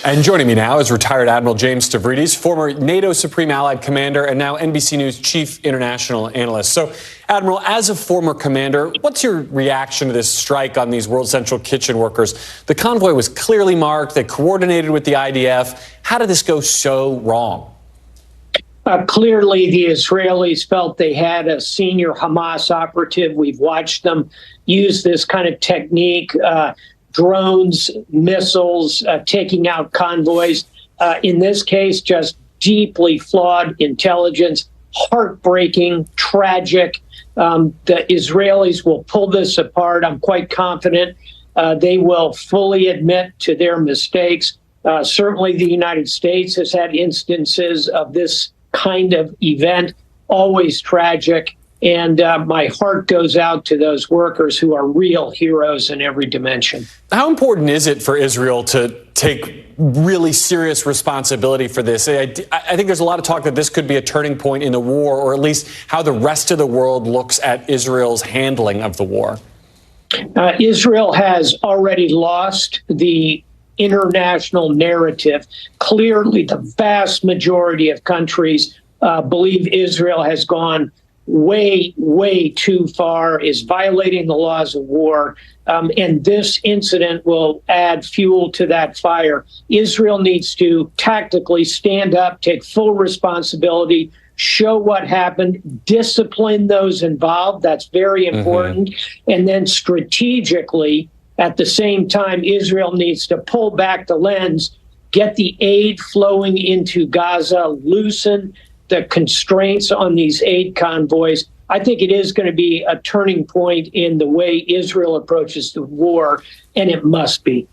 And joining me now is retired Admiral James Stavridis, former NATO Supreme Allied Commander and now NBC News Chief International Analyst. So, Admiral, as a former commander, what's your reaction to this strike on these World Central Kitchen workers? The convoy was clearly marked. They coordinated with the IDF. How did this go so wrong? Clearly, the Israelis felt they had a senior Hamas operative. We've watched them use this kind of technique, drones, missiles, taking out convoys. In this case, just deeply flawed intelligence, heartbreaking, tragic. The Israelis will pull this apart. I'm quite confident they will fully admit to their mistakes. Certainly, the United States has had instances of this kind of event, always tragic. And my heart goes out to those workers who are real heroes in every dimension. How important is it for Israel to take really serious responsibility for this? I think there's a lot of talk that this could be a turning point in the war, or at least how the rest of the world looks at Israel's handling of the war. Israel has already lost the international narrative. Clearly, the vast majority of countries believe Israel has gone way too far, is violating the laws of war. And this incident will add fuel to that fire. Israel needs to tactically stand up, take full responsibility, show what happened, discipline those involved. That's very important. And then strategically, at the same time, Israel needs to pull back the lens, get the aid flowing into Gaza, loosen the constraints on these aid convoys. I think it is going to be a turning point in the way Israel approaches the war, and it must be.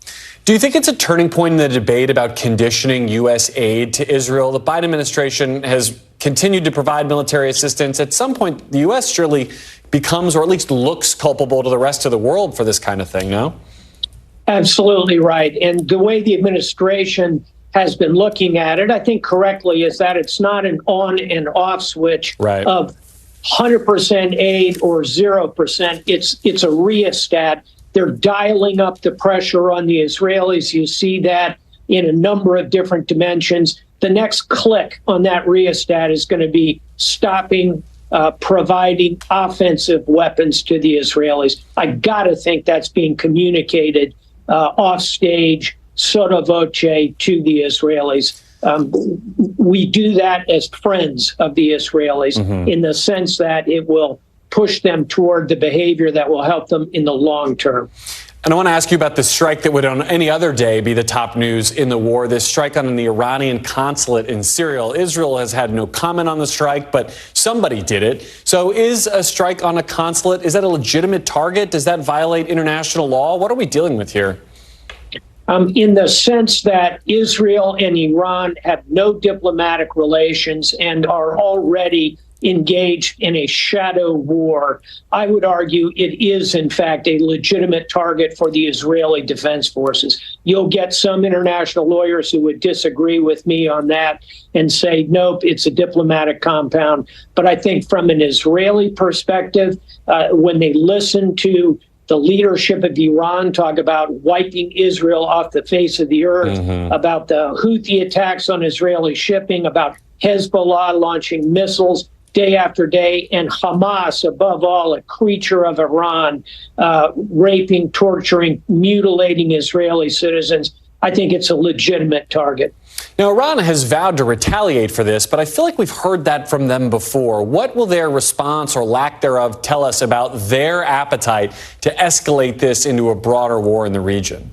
Do you think it's a turning point in the debate about conditioning U.S. aid to Israel? The Biden administration has continued to provide military assistance. At some point, the U.S. surely becomes, or at least looks, culpable to the rest of the world for this kind of thing, no? Absolutely right. And the way the administration has been looking at it, I think correctly, is that it's not an on and off switch of 100% aid or 0%. It's a rheostat. They're dialing up the pressure on the Israelis. You see that in a number of different dimensions. The next click on that rheostat is going to be stopping providing offensive weapons to the Israelis. I got to think that's being communicated off stage, sotto voce, to the Israelis. We do that as friends of the Israelis in the sense that it will push them toward the behavior that will help them in the long term. And I want to ask you about the strike that would on any other day be the top news in the war, this strike on the Iranian consulate in Syria. Israel has had no comment on the strike, but somebody did it. So is a strike on a consulate, is that a legitimate target? Does that violate international law? What are we dealing with here? In the sense that Israel and Iran have no diplomatic relations and are already engaged in a shadow war, I would argue it is, in fact, a legitimate target for the Israeli Defense Forces. You'll get some international lawyers who would disagree with me on that and say, nope, it's a diplomatic compound. But I think from an Israeli perspective, when they listen to the leadership of Iran talk about wiping Israel off the face of the earth, about the Houthi attacks on Israeli shipping, about Hezbollah launching missiles day after day, and Hamas, above all, a creature of Iran, raping, torturing, mutilating Israeli citizens. I think it's a legitimate target. Now, Iran has vowed to retaliate for this, but I feel like we've heard that from them before. What will their response or lack thereof tell us about their appetite to escalate this into a broader war in the region?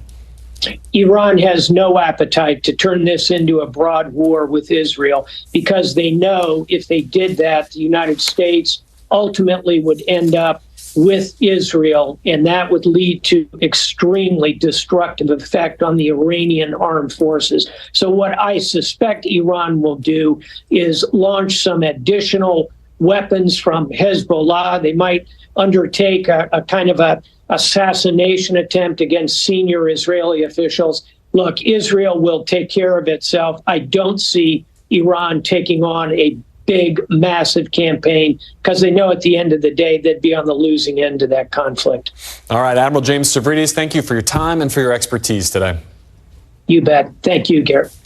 Iran has no appetite to turn this into a broad war with Israel because they know if they did that, the United States ultimately would end up with Israel, and that would lead to extremely destructive effect on the Iranian armed forces. So what I suspect Iran will do is launch some additional weapons from Hezbollah. They might undertake a kind of a assassination attempt against senior Israeli officials. Look, Israel will take care of itself. I don't see Iran taking on a big, massive campaign because they know at the end of the day they'd be on the losing end of that conflict. All right, Admiral James Stavridis, thank you for your time and for your expertise today. You bet. Thank you, Garrett.